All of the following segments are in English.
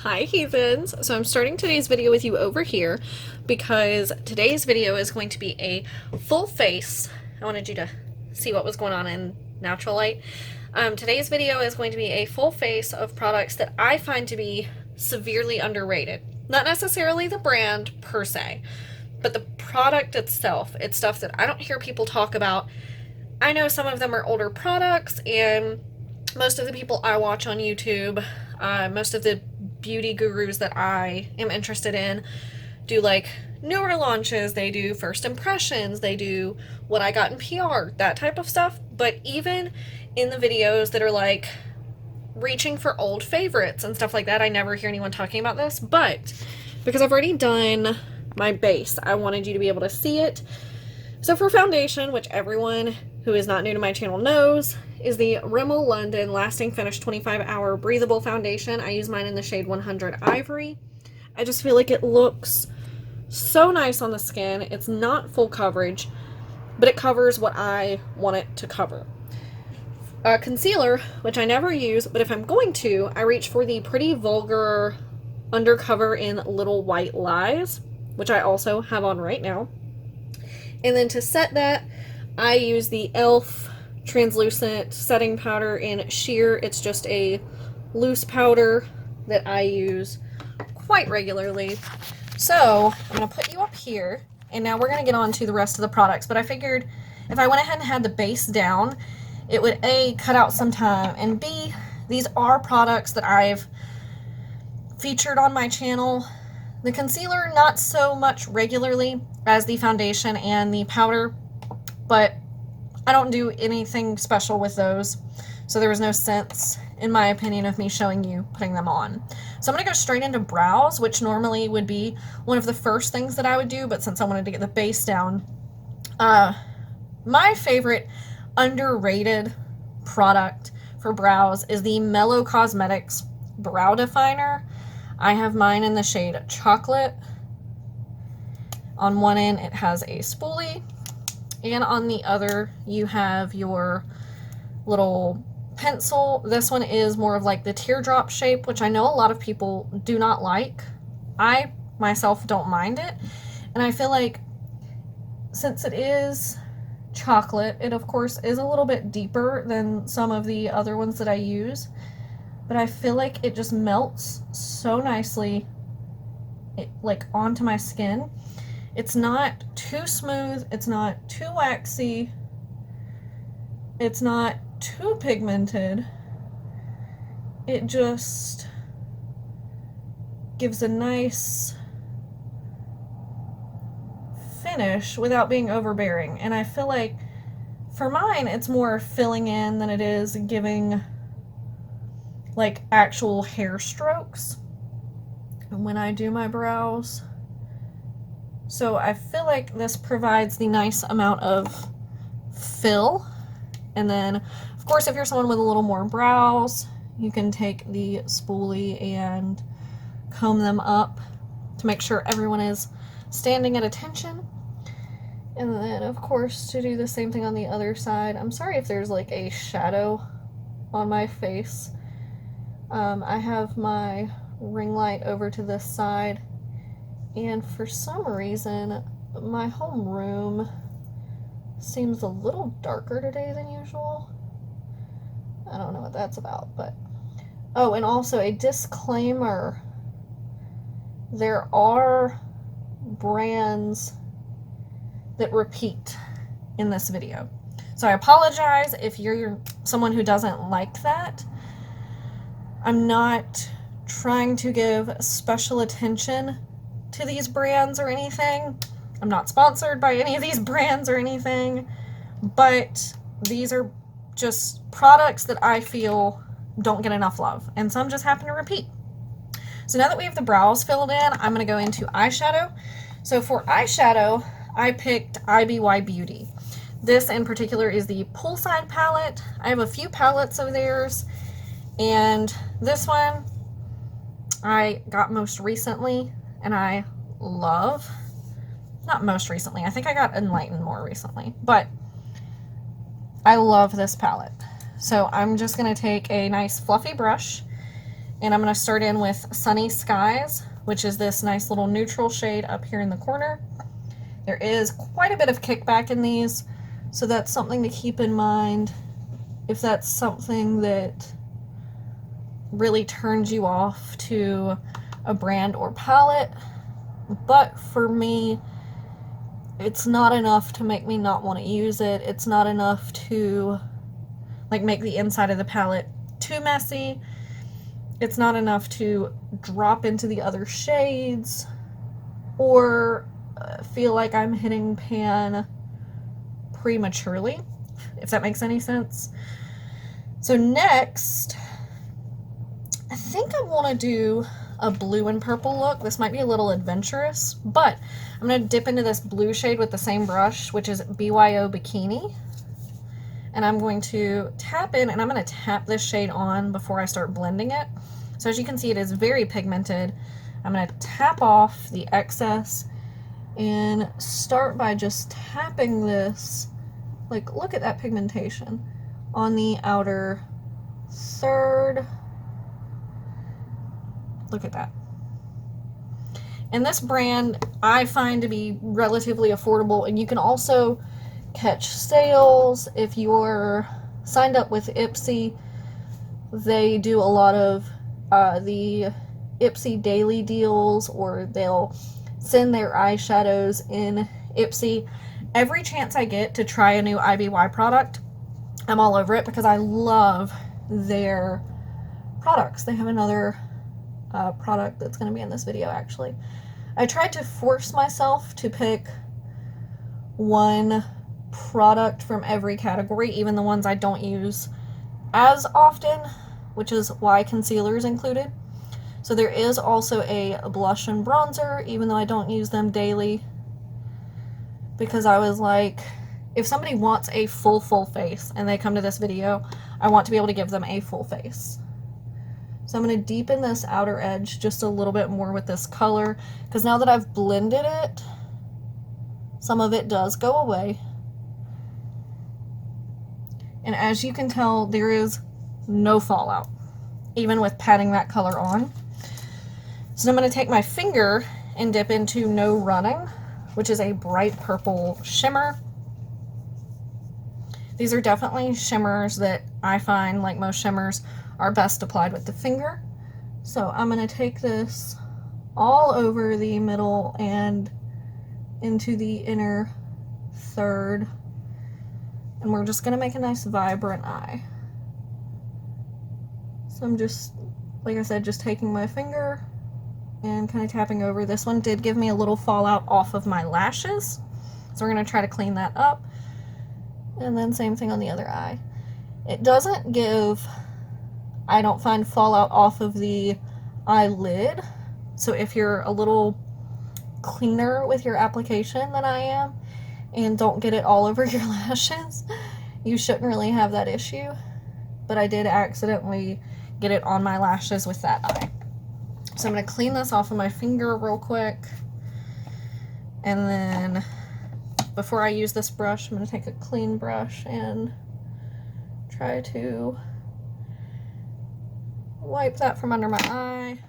Hi heathens! So I'm starting today's video with you over here because today's video is going to be a full face. I wanted you to see what was going on in natural light. Today's video is going to be a full face of products that I find to be severely underrated. Not necessarily the brand per se, but the product itself. It's stuff that I don't hear people talk about. I know some of them are older products, and most of the people I watch on YouTube, most of the beauty gurus that I am interested in do like newer launches, they do first impressions, they do what I got in PR, that type of stuff. But even in the videos that are like reaching for old favorites and stuff like that, I never hear anyone talking about this. But because I've already done my base, I wanted you to be able to see it. So for foundation, which everyone who is not new to my channel knows, is the Rimmel London Lasting Finish 25-Hour Breathable Foundation. I use mine in the shade 100 Ivory. I just feel like it looks so nice on the skin. It's not full coverage, but it covers what I want it to cover. Concealer, which I never use, but if I'm going to, I reach for the Pretty Vulgar Undercover in Little White Lies, which I also have on right now. And then to set that, I use the e.l.f. translucent setting powder in sheer. It's just a loose powder that I use quite regularly. So I'm going to put you up here, and now we're going to get on to the rest of the products. But I figured if I went ahead and had the base down, it would A, cut out some time, and B, these are products that I've featured on my channel. The concealer, not so much regularly as the foundation and the powder, but I don't do anything special with those, so there was no sense, in my opinion, of me showing you putting them on. So I'm going to go straight into brows, which normally would be one of the first things that I would do, but since I wanted to get the base down, my favorite underrated product for brows is the Mellow Cosmetics Brow Definer. I have mine in the shade Chocolate. On one end it has a spoolie, and on the other you have your little pencil. This one is more of like the teardrop shape, which I know a lot of people do not like. I myself don't mind it, and I feel like since it is chocolate, it of course is a little bit deeper than some of the other ones that I use, but I feel like it just melts so nicely like onto my skin. It's not too smooth, it's not too waxy, it's not too pigmented. It just gives a nice finish without being overbearing. And I feel like for mine, it's more filling in than it is giving like actual hair strokes when I do my brows. So I feel like this provides the nice amount of fill. And then, of course, if you're someone with a little more brows, you can take the spoolie and comb them up to make sure everyone is standing at attention. And then, of course, to do the same thing on the other side. I'm sorry if there's like a shadow on my face. I have my ring light over to this side, and for some reason my home room seems a little darker today than usual. I don't know what that's about, but oh, and also a disclaimer, there are brands that repeat in this video, so I apologize if you're someone who doesn't like that. I'm not trying to give special attention to these brands or anything. I'm not sponsored by any of these brands or anything, but these are just products that I feel don't get enough love, and some just happen to repeat. So now that we have the brows filled in, I'm going to go into eyeshadow. So for eyeshadow, I picked IBY Beauty. This in particular is the Poolside palette. I have a few palettes of theirs, and this one I got most recently, and I love. Not most recently, I think I got Enlightened more recently, but I love this palette. So I'm just going to take a nice fluffy brush And I'm going to start in with Sunny Skies, which is this nice little neutral shade up here in the corner. There is quite a bit of kickback in these, so that's something to keep in mind if that's something that really turns you off to a brand or palette. But for me, it's not enough to make me not want to use it. It's not enough to like make the inside of the palette too messy. It's not enough to drop into the other shades or feel like I'm hitting pan prematurely, if that makes any sense. So next, I think I want to do a blue and purple look. This might be a little adventurous, but I'm going to dip into this blue shade with the same brush, which is BYO Bikini. And I'm going to tap in, and I'm going to tap this shade on before I start blending it. So as you can see, it is very pigmented. I'm going to tap off the excess and start by just tapping this, like, look at that pigmentation on the outer third. Look at that. And this brand I find to be relatively affordable, and you can also catch sales if you're signed up with Ipsy. They do a lot of the Ipsy daily deals, or they'll send their eyeshadows in Ipsy. Every chance I get to try a new IBY product, I'm all over it because I love their products. They have another product that's going to be in this video actually. I tried to force myself to pick one product from every category, even the ones I don't use as often, which is why concealer is included. So there is also a blush and bronzer, even though I don't use them daily, because I was like, if somebody wants a full face and they come to this video, I want to be able to give them a full face. So I'm going to deepen this outer edge just a little bit more with this color, because now that I've blended it, some of it does go away. And as you can tell, there is no fallout, even with patting that color on. So I'm going to take my finger and dip into No Running, which is a bright purple shimmer. These are definitely shimmers that I find, like most shimmers, are best applied with the finger. So I'm going to take this all over the middle and into the inner third. And we're just going to make a nice vibrant eye. So I'm just, like I said, just taking my finger and kind of tapping over. This one did give me a little fallout off of my lashes, so we're going to try to clean that up. And then same thing on the other eye. It doesn't give, I don't find, fallout off of the eyelid. So if you're a little cleaner with your application than I am, and don't get it all over your lashes, you shouldn't really have that issue. But I did accidentally get it on my lashes with that eye. So I'm going to clean this off of my finger real quick. And then before I use this brush, I'm going to take a clean brush and try to wipe that from under my eye.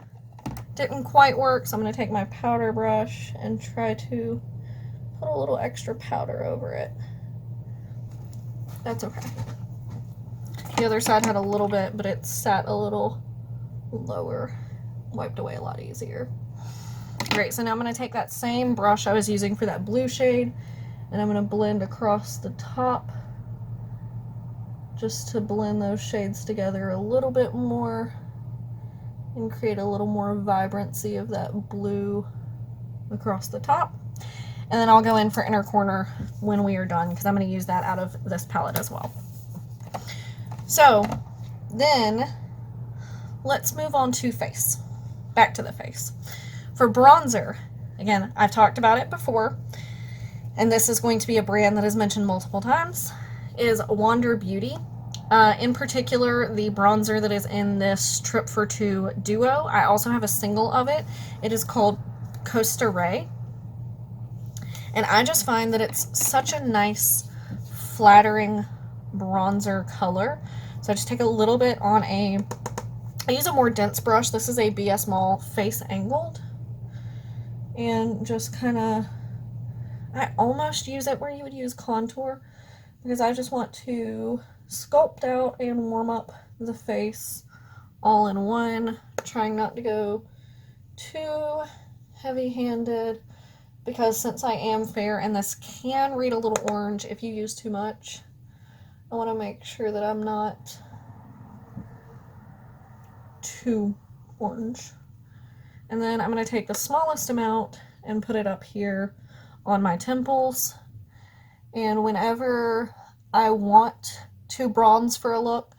Didn't quite work, so I'm going to take my powder brush and try to put a little extra powder over it. That's okay. The other side had a little bit, but it sat a little lower. Wiped away a lot easier. Great, so now I'm going to take that same brush I was using for that blue shade, and I'm going to blend across the top just to blend those shades together a little bit more and create a little more vibrancy of that blue across the top. And then I'll go in for inner corner when we are done, because I'm going to use that out of this palette as well. So then let's move on to face. Back to the face. For bronzer, again, I've talked about it before, and this is going to be a brand that is mentioned multiple times, is Wander Beauty. In particular, the bronzer that is in this Trip for Two duo. I also have a single of it. It is called Costa Ray. And I just find that it's such a nice, flattering bronzer color. So I just take a little bit on a I use a more dense brush. This is a BS Mall Face Angled. And just kind of, I almost use it where you would use contour, because I just want to sculpt out and warm up the face all in one, trying not to go too heavy-handed, because since I am fair and this can read a little orange if you use too much, I want to make sure that I'm not too orange. And then I'm going to take the smallest amount and put it up here on my temples. And whenever I want to bronze for a look,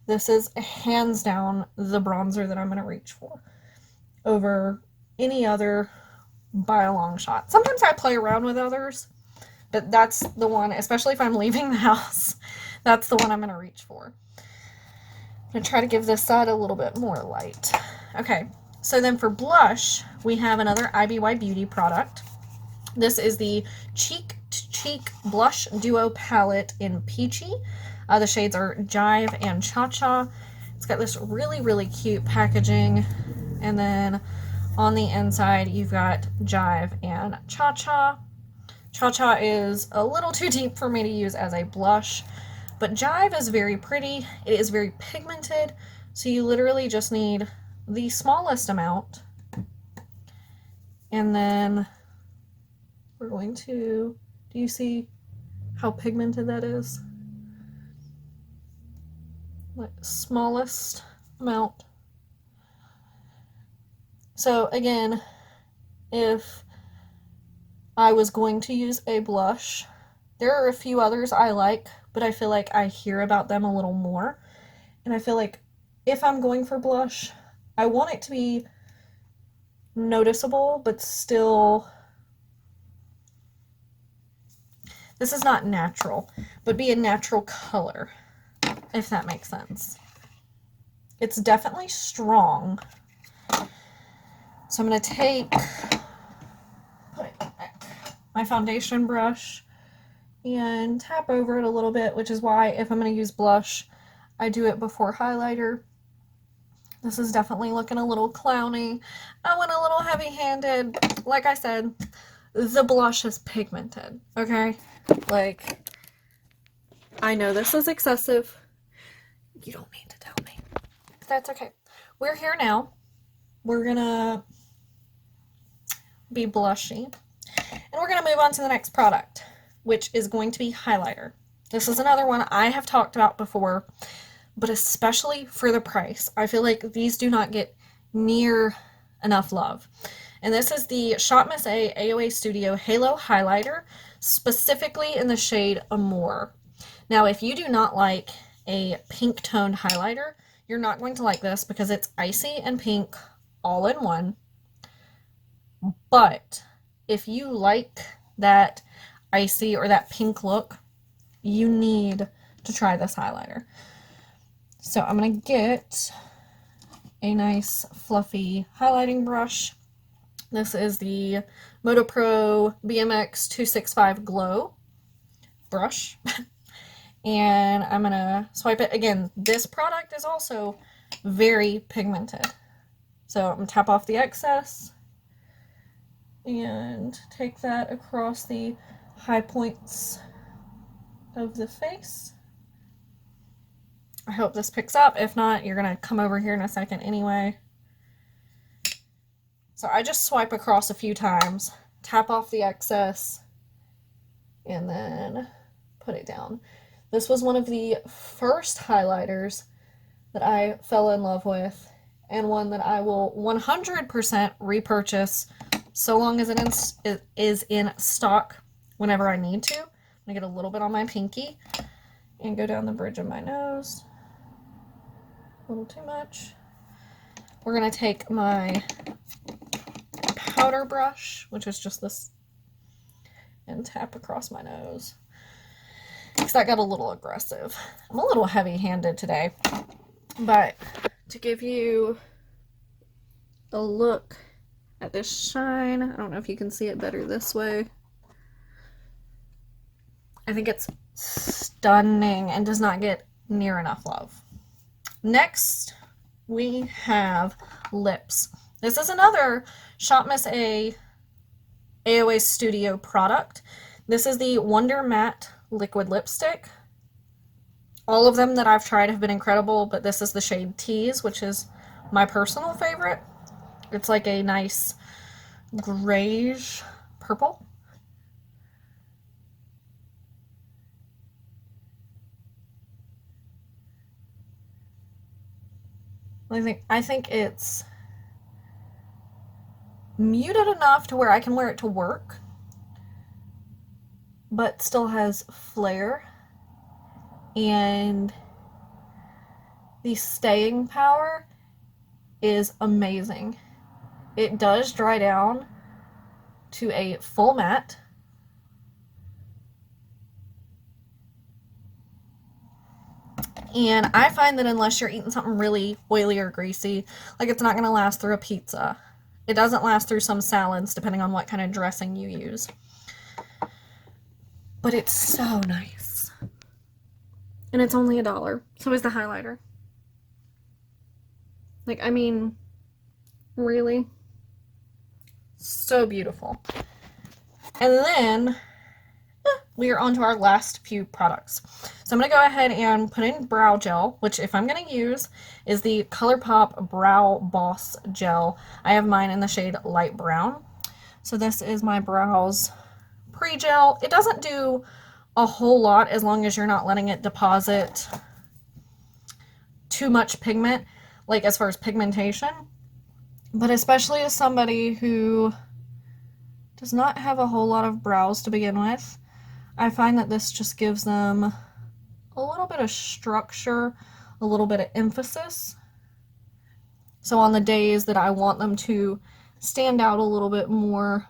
this is hands down the bronzer that I'm going to reach for over any other by a long shot. Sometimes I play around with others, but that's the one, especially if I'm leaving the house, that's the one I'm going to reach for. I'm going to try to give this side a little bit more light. Okay, so then for blush, we have another IBY Beauty product. This is the Cheek to Cheek Blush Duo Palette in Peachy. The shades are Jive and Cha Cha. It's got this really, really cute packaging. And then on the inside, you've got Jive and Cha Cha. Cha Cha is a little too deep for me to use as a blush, but Jive is very pretty. It is very pigmented, so you literally just need the smallest amount. And then we're going to, do you see how pigmented that is? Like smallest amount. So again, if I was going to use a blush, there are a few others I like, but I feel like I hear about them a little more. And I feel like if I'm going for blush, I want it to be noticeable, but still, this is not natural, but be a natural color, if that makes sense. It's definitely strong. So I'm going to take my foundation brush and tap over it a little bit, which is why if I'm going to use blush, I do it before highlighter. This is definitely looking a little clowny. I went a little heavy-handed. Like I said, the blush is pigmented, okay? Like, I know this is excessive. You don't need to tell me. But that's okay. We're here now. We're gonna be blushy. And we're gonna move on to the next product, which is going to be highlighter. This is another one I have talked about before, but especially for the price. I feel like these do not get near enough love. And this is the Shot Miss A AOA Studio Halo Highlighter, specifically in the shade Amour. Now, if you do not like a pink toned highlighter, you're not going to like this because it's icy and pink all in one. But if you like that icy or that pink look, you need to try this highlighter. So I'm going to get a nice fluffy highlighting brush. This is the Moto Pro BMX 265 Glow brush. And I'm going to swipe it. Again, this product is also very pigmented. So I'm going to tap off the excess and take that across the high points of the face. I hope this picks up. If not, you're going to come over here in a second anyway. So I just swipe across a few times, tap off the excess, and then put it down. This was one of the first highlighters that I fell in love with, and one that I will 100% repurchase so long as it is in stock whenever I need to. I'm going to get a little bit on my pinky and go down the bridge of my nose. A little too much. We're going to take my powder brush, which is just this, and tap across my nose. Because that got a little aggressive. I'm a little heavy-handed today. But to give you a look at this shine, I don't know if you can see it better this way. I think it's stunning and does not get near enough love. Next, we have lips. This is another Shop Miss A AOA Studio product. This is the Wonder Matte Liquid Lipstick. All of them that I've tried have been incredible, but this is the shade Tease, which is my personal favorite. It's like a nice grayish purple. I think it's muted enough to where I can wear it to work, but still has flair, and the staying power is amazing. It does dry down to a full matte. And I find that unless you're eating something really oily or greasy, like it's not going to last through a pizza. It doesn't last through some salads, depending on what kind of dressing you use. But it's so nice. And it's only $1. So is the highlighter. Like, I mean, really? So beautiful. And then we are on to our last few products. So I'm going to go ahead and put in brow gel, which if I'm going to use is the ColourPop Brow Boss Gel. I have mine in the shade light brown. So this is my brows pre-gel. It doesn't do a whole lot as long as you're not letting it deposit too much pigment, like as far as pigmentation. But especially as somebody who does not have a whole lot of brows to begin with, I find that this just gives them a little bit of structure, a little bit of emphasis. So on the days that I want them to stand out a little bit more,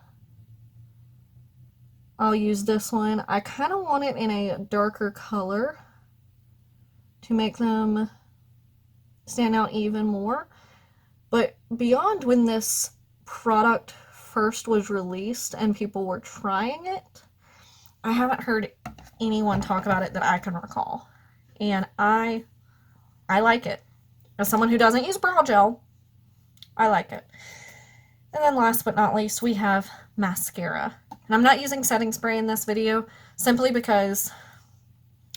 I'll use this one. I kind of want it in a darker color to make them stand out even more. But beyond when this product first was released and people were trying it, I haven't heard anyone talk about it that I can recall. And I like it. As someone who doesn't use brow gel, I like it. And then last but not least, we have mascara. And I'm not using setting spray in this video simply because,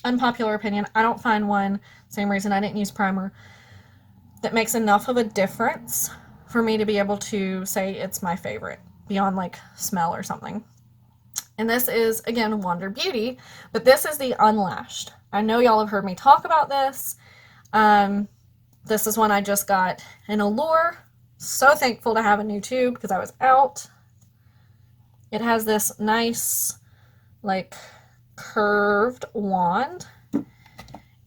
unpopular opinion, I don't find one, same reason I didn't use primer, that makes enough of a difference for me to be able to say it's my favorite, beyond like smell or something. And this is, again, Wonder Beauty, but this is the Unlashed. I know y'all have heard me talk about this. This is one I just got in Allure. So thankful to have a new tube because I was out. It has this nice, like, curved wand.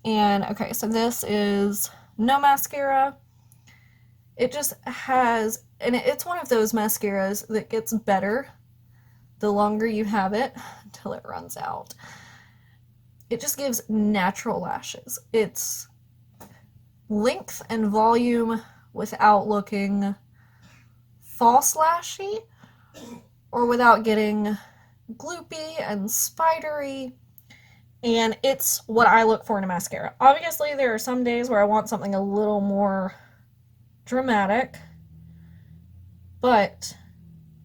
And, okay, so this is no mascara. It just has, and it's one of those mascaras that gets better the longer you have it until it runs out. It just gives natural lashes. It's length and volume without looking false lashy or without getting gloopy and spidery. And it's what I look for in a mascara. Obviously, there are some days where I want something a little more dramatic, but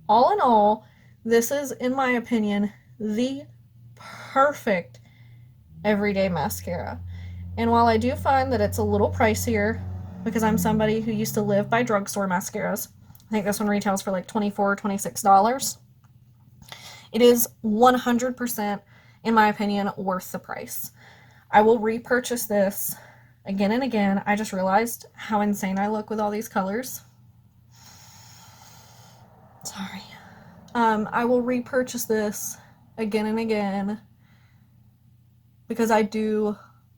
all in all, this is, in my opinion, the perfect everyday mascara. And while I do find that it's a little pricier, because I'm somebody who used to live by drugstore mascaras, I think this one retails for like $24 or $26, it is 100%, in my opinion, worth the price. I will repurchase this again and again. I just realized how insane I look with all these colors. Sorry. I will repurchase this again and again because I do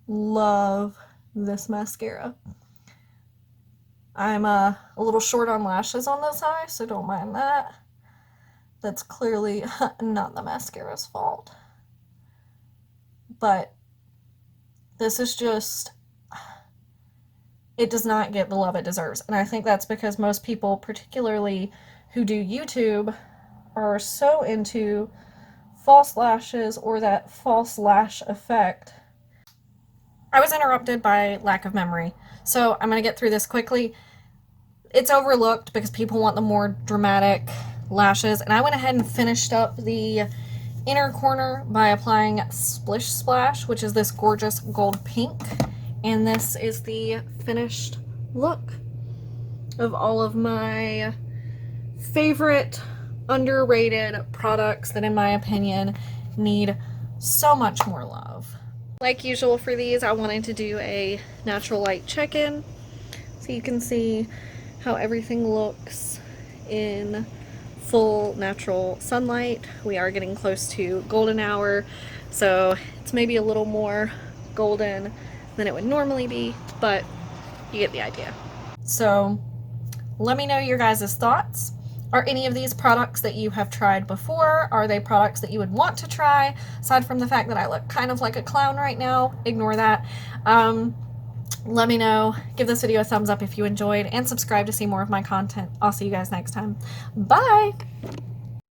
love this mascara. I'm a little short on lashes on this eye, so don't mind that. That's clearly not the mascara's fault. But this is just, it does not get the love it deserves. And I think that's because most people, particularly who do YouTube, are so into false lashes or that false lash effect. I was interrupted by lack of memory, So I'm going to get through this quickly. It's overlooked because people want the more dramatic lashes, and I went ahead and finished up the inner corner by applying Splish Splash, which is this gorgeous gold pink, and this is the finished look of all of my favorite underrated products that, in my opinion, need so much more love. Like usual for these, I wanted to do a natural light check-in so you can see how everything looks in full natural sunlight. We are getting close to golden hour, so it's maybe a little more golden than it would normally be, but you get the idea. So let me know your guys' thoughts. Are any of these products that you have tried before? Are they products that you would want to try? Aside from the fact that I look kind of like a clown right now, ignore that. Let me know. Give this video a thumbs up if you enjoyed, and subscribe to see more of my content. I'll see you guys next time. Bye!